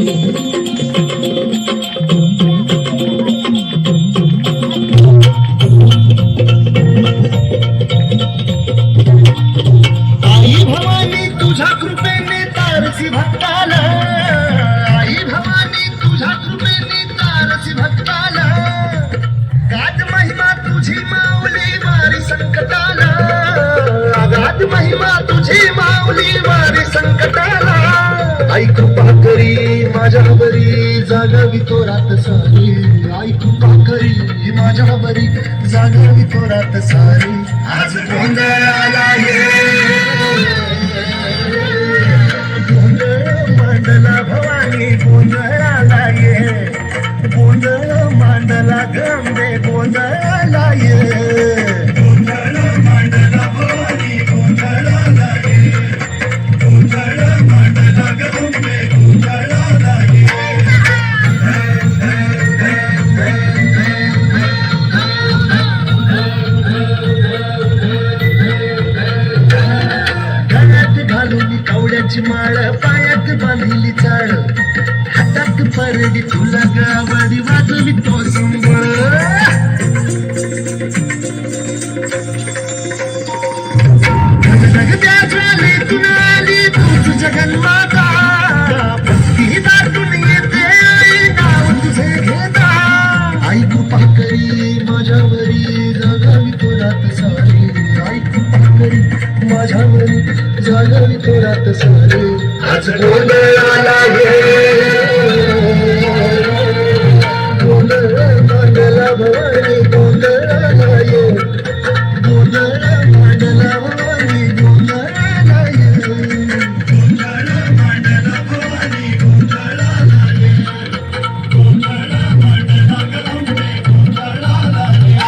आई भवानी तुझ्या कृपेने तारसी भक्ताला, आई भवानी तुझ्या कृपेने तारसी भक्ताला, गाज महिमा तुझी माऊली वारी संकटाला, गाज महिमा तुझी माऊली वारी संकटाला. आई कृपा करी माझ्यावरी जागावी तो रात सारी, आई कृपा करी माझ्यावरी जागावी तो रात सारी. आज गोंधळाला ये गोंधळ मांडला भवानी, गोंधळाला ये गोंधळ मांडला गंगे, गोंधळाला ये गोंधळ मांडला भवानी, गोंधळाला ये गोंधळ मांडला गंगे, गोंधळाला ये. घालून कवड्याची माळ, पायात बांधिली चाळ, हातात परडी, तुला गावाडी वाजवी तो संबळ. जगद्या झाली तुला आली तूच जगन्माता, भक्ती दाटून येते आई नाव तुझे घेता. आई कृपा करी माझ्यावरी जगावी तो रात सारी, आई कृपा करी माझ्यावरी जागावी तो रात सारी. आज गोंधळाला ये गोंधळ मांडला भवानी, गोंधळाला ये गोंधळ मांडला भवानी, गोंधळाला ये गोंधळ मांडला भवानी, गोंधळाला ये गोंधळ मांडला गंगे, गोंधळाला ये.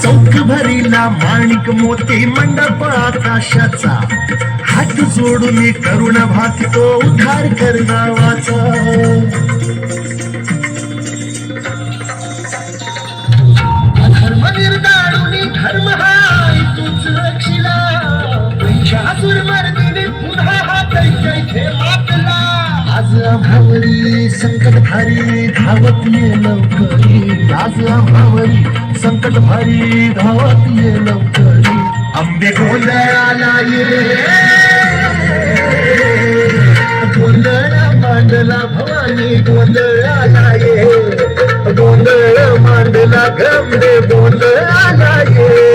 चौक भरीला माणिक मोती मंडप आकाशाचा, हात जोडून करुण भासतो उद्धार कर नावाचा. धर्म निर्दाळून धर्म हाय तूच रक्षिला, महिषासुर मर्दिनी पुन्हा हा कैके मातला. आज आम्हावरी संकट भारी धावत ये लवकरी, आज आम्हावरी संकट भारी धावत ये लवकरी. आंबे गोंधळाला ये गोंधळ मांडला भवानी, गोंधळाला ये गोंधळ मांडला गंगे, गोंधळाला ये